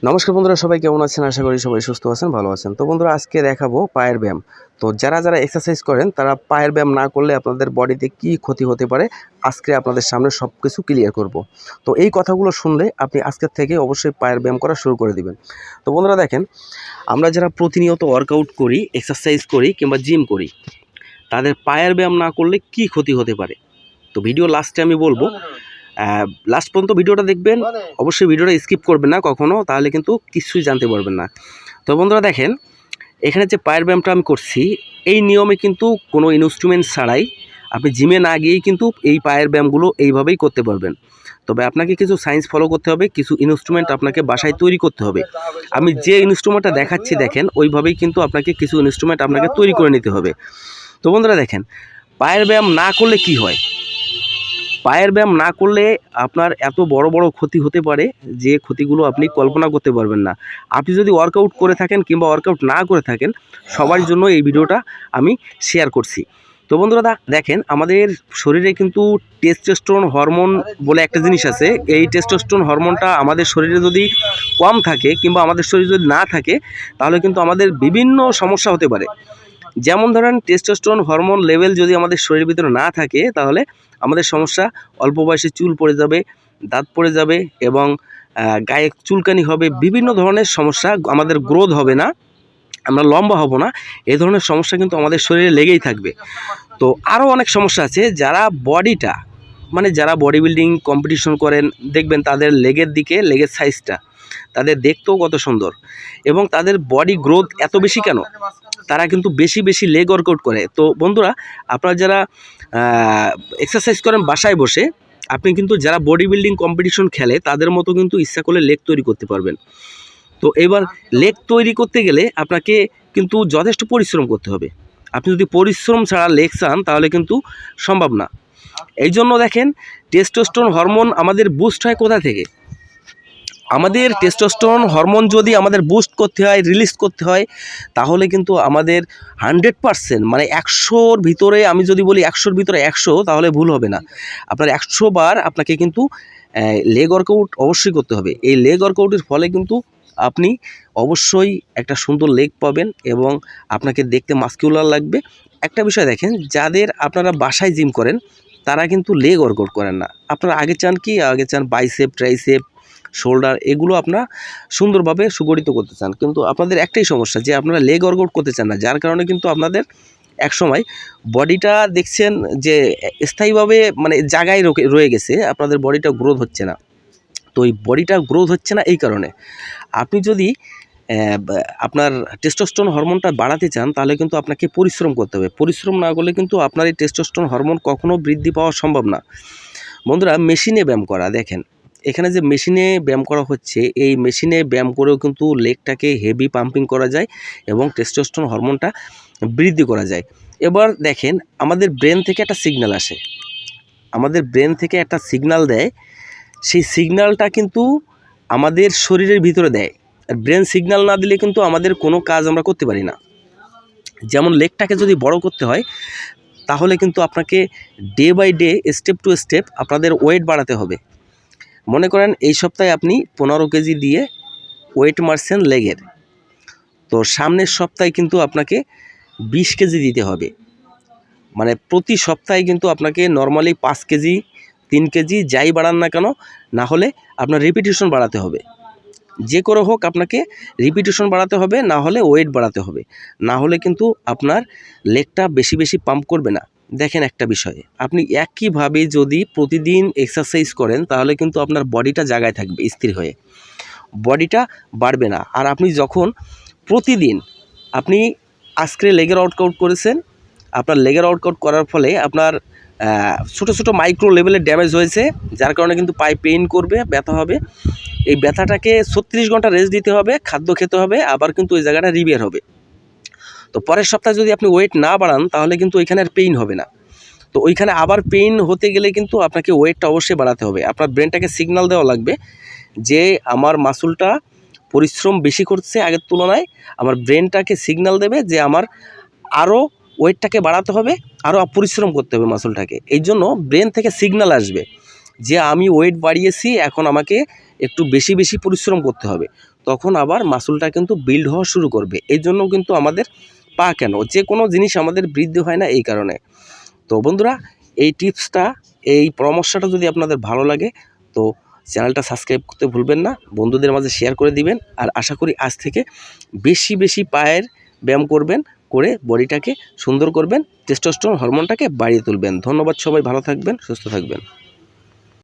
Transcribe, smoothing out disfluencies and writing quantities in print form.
নমস্কার বন্ধুরা, সবাই কেমন আছেন? আশা করি সবাই সুস্থ আছেন, ভালো আছেন। তো বন্ধুরা, আজকে দেখাবো পায়ের ব্যায়াম। তো যারা এক্সারসাইজ করেন তারা পায়ের ব্যায়াম না করলে আপনাদের বডিতে কি ক্ষতি হতে পারে আজকে আপনাদের সামনে সব কিছু ক্লিয়ার করব। তো এই কথাগুলো শুনলে আপনি আজকের থেকে অবশ্যই পায়ের ব্যায়াম করা শুরু করে দিবেন। তো বন্ধুরা দেখেন, আমরা যারা প্রতিনিয়ত ওয়ার্কআউট করি, এক্সারসাইজ করি কিংবা জিম করি, তাদের পায়ের ব্যায়াম না করলে কি ক্ষতি হতে পারে। তো ভিডিও লাস্টে আমি বলবো, লাস্ট পর্যন্ত ভিডিওটা দেখবেন, অবশ্যই ভিডিওটা স্কিপ করবেন না কখনো, তাহলে কিন্তু কিছুই জানতে পারবেন না। তো বন্ধুরা দেখেন, এখানে যে পায়ের ব্যায়ামটা আমি করছি, এই নিয়মে কিন্তু কোনো ইনস্ট্রুমেন্ট ছাড়াই আপনি জিমে না গিয়েই কিন্তু এই পায়ের ব্যায়ামগুলো এইভাবেই করতে পারবেন। তবে আপনাকে কিছু সায়েন্স ফলো করতে হবে, কিছু ইনস্ট্রুমেন্ট আপনাকে বাসায় তৈরি করতে হবে। আমি যে ইনস্ট্রুমেন্টটা দেখাচ্ছি দেখেন, ওইভাবেই কিন্তু আপনাকে কিছু ইনস্ট্রুমেন্ট আপনাকে তৈরি করে নিতে হবে। তো বন্ধুরা দেখেন, পায়ের ব্যায়াম না করলে কি হয়। পায়ের ব্যায়াম না করলে আপনার এত বড় বড় ক্ষতি হতে পারে যে ক্ষতিগুলো আপনি কল্পনা করতে পারবেন না। আপনি যদি ওয়ার্কআউট করে থাকেন কিংবা ওয়ার্কআউট না করে থাকেন, সবার জন্য এই ভিডিওটা আমি শেয়ার করছি। তো বন্ধুরা দেখেন, আমাদের শরীরে কিন্তু টেস্টোস্টেরন হরমোন বলে একটা জিনিস আছে। এই টেস্টোস্টেরন হরমোনটা আমাদের শরীরে যদি কম থাকে কিংবা আমাদের শরীরে যদি না থাকে, তাহলে কিন্তু আমাদের বিভিন্ন সমস্যা হতে পারে। যেমন ধরেন, টেস্টোস্টেরন হরমোন লেভেল যদি আমাদের শরীরের ভিতরে না থাকে, তাহলে আমাদের সমস্যা অল্প বয়সে চুল পড়ে যাবে, দাঁত পড়ে যাবে এবং গায়ে চুলকানি হবে, বিভিন্ন ধরনের সমস্যা, আমাদের গ্রোথ হবে না, আমরা লম্বা হব না। এই ধরনের সমস্যা কিন্তু আমাদের শরীরে লেগেই থাকবে। তো আরও অনেক সমস্যা আছে। যারা বডিটা যারা বডি বিল্ডিং কম্পিটিশন করেন, দেখবেন তাদের লেগের দিকে, লেগের সাইজটা তাদের দেখতেও কত সুন্দর এবং তাদের বডি গ্রোথ এত বেশি কেন? তারা কিন্তু বেশি লেগ ওয়ার্কআউট করে। তো বন্ধুরা, আপনারা যারা এক্সারসাইজ করেন বাসায় বসে, আপনি কিন্তু যারা বডি বিল্ডিং কম্পিটিশন খেলে তাদের মতো কিন্তু ইচ্ছা করলে লেগ তৈরি করতে পারবেন। তো এবার লেগ তৈরি করতে গেলে আপনাকে কিন্তু যথেষ্ট পরিশ্রম করতে হবে। আপনি যদি পরিশ্রম ছাড়া লেগ চান, তাহলে কিন্তু সম্ভব না। এই জন্য দেখেন, টেস্টোস্টেরন হরমোন আমাদের বুস্ট হয় কোথা থেকে? আমাদের টেস্টোস্টেরন হরমোন যদি আমাদের বুস্ট করতে হয়, রিলিজ করতে হয়, তাহলে কিন্তু আমাদের 100% 100-র ভিতরে, আমি যদি বলি 100-র ভিতরে 100, তাহলে ভুল হবে না। আপনার 100 বার আপনাকে কিন্তু লেগ ওয়ার্কআউট অবশ্যই করতে হবে। এই লেগ ওয়ার্কআউটের ফলে কিন্তু আপনি অবশ্যই একটা সুন্দর লেগ পাবেন এবং আপনাকে দেখতে মাস্কুলার লাগবে। একটা বিষয় দেখেন, যাদের আপনারা বাসায় জিম করেন, তারা কিন্তু লেগ ওয়ার্কআউট করেন না। আপনারা আগে চান কি? আগে চান বাইসেপ, ট্রাইসেপ, শোল্ডার, এগুলো আপনারা সুন্দরভাবে সুগঠিত করতে চান। কিন্তু আপনাদের একটাই সমস্যা, যে আপনারা লেগ ওয়ার্কআউট করতে চান না, যার কারণে কিন্তু আপনাদের একসময় বডিটা দেখছেন যে স্থায়ীভাবে জায়গায় রয়ে গেছে, আপনাদের বডিটা গ্রোথ হচ্ছে না। তো এই বডিটা গ্রোথ হচ্ছে না এই কারণে। আপনি যদি আপনার টেস্টোস্টেরন হরমোনটা বাড়াতে চান, তাহলে কিন্তু আপনাকে পরিশ্রম করতে হবে। পরিশ্রম না করলে কিন্তু আপনার এই টেস্টোস্টেরন হরমোন কখনো বৃদ্ধি পাওয়া সম্ভব না। বন্ধুরা, মেশিনে ব্যায়াম করা দেখেন, এখানে যে মেশিনে ব্যায়াম করা হচ্ছে, এই মেশিনে ব্যায়াম করেও কিন্তু লেগটাকে হেভি পাম্পিং করা যায় এবং টেস্টোস্টেরন হরমোনটা বৃদ্ধি করা যায়। এবার দেখেন, আমাদের ব্রেন থেকে একটা সিগন্যাল আসে, আমাদের ব্রেন থেকে একটা সিগন্যাল দেয়। সেই সিগন্যালটা কিন্তু আমাদের শরীরের ভিতরে দেয়। আর ব্রেন সিগন্যাল না দিলে কিন্তু আমাদের কোনো কাজ আমরা করতে পারি না। যেমন লেগটাকে যদি বড় করতে হয়, তাহলে কিন্তু আপনাকে day by day, step to step আপনাদের ওয়েট বাড়াতে হবে। মনে করেন এই সপ্তাহে আপনি 15 কেজি দিয়ে ওয়েট মারছেন লেগের, তো সামনের সপ্তাহে কিন্তু আপনাকে 20 কেজি দিতে হবে। প্রতি সপ্তাহে কিন্তু আপনাকে নর্মালি 5 কেজি, 3 কেজি যাই বাড়ান না কেন, না হলে আপনার রিপিটেশন বাড়াতে হবে। যে করে হোক আপনাকে রিপিটেশন বাড়াতে হবে, না হলে ওয়েট বাড়াতে হবে। না হলে কিন্তু আপনার লেগটা বেশি পাম্প করবে না। দেখেন একটা বিষয়, আপনি একইভাবে যদি প্রতিদিন এক্সারসাইজ করেন, তাহলে কিন্তু আপনার বডিটা জায়গায় থাকবে স্থির হয়ে, বডিটা বাড়বে না। আর আপনি যখন প্রতিদিন আপনি আজকে লেগের ওয়ার্কআউট করেছেন, আপনার লেগের ওয়ার্কআউট করার ফলে আপনার ছোটো মাইক্রো লেভেলের ড্যামেজ হয়েছে, যার কারণে কিন্তু পায়ে পেইন করবে, ব্যথা হবে। এই ব্যথাটাকে 36 ঘন্টা রেস্ট দিতে হবে, খাদ্য খেতে হবে, আবার কিন্তু ওই জায়গাটা রিপেয়ার হবে। তো পরের সপ্তাহে যদি আপনি ওয়েট না বাড়ান, তাহলে কিন্তু ওইখানে আর পেইন হবে না। তো ওইখানে আবার পেইন হতে গেলে কিন্তু আপনাকে ওয়েটটা অবশ্যই বাড়াতে হবে। আপনার ব্রেনটাকে সিগন্যাল দেওয়া লাগবে যে আমার মাসুলটা পরিশ্রম বেশি করছে আগের তুলনায়। আমার ব্রেনটাকে সিগন্যাল দেবে যে আমার আরও ওয়েটটাকে বাড়াতে হবে, আরও পরিশ্রম করতে হবে মাসুলটাকে। এই জন্য ব্রেন থেকে সিগন্যাল আসবে যে আমি ওয়েট বাড়িয়েছি, এখন আমাকে একটু বেশি পরিশ্রম করতে হবে। তখন আবার মাসুলটা কিন্তু বিল্ড হওয়া শুরু করবে। এই জন্য কিন্তু আমাদের পা কেন, যে কোনো জিনিস আমাদের বৃদ্ধি হয় না এই কারণে। তো বন্ধুরা, এই টিপসটা, এই পরামর্শটা যদি আপনাদের ভালো লাগে তো চ্যানেলটা সাবস্ক্রাইব করতে ভুলবেন না, বন্ধুদের মাঝে শেয়ার করে দিবেন। আর আশা করি আজ থেকে বেশি বেশি পায়ের ব্যায়াম করবেন, করে বডিটাকে সুন্দর করবেন, টেস্টোস্টেরন হরমোনটাকে বাড়িয়ে তুলবেন। ধন্যবাদ, সবাই ভালো থাকবেন, সুস্থ থাকবেন।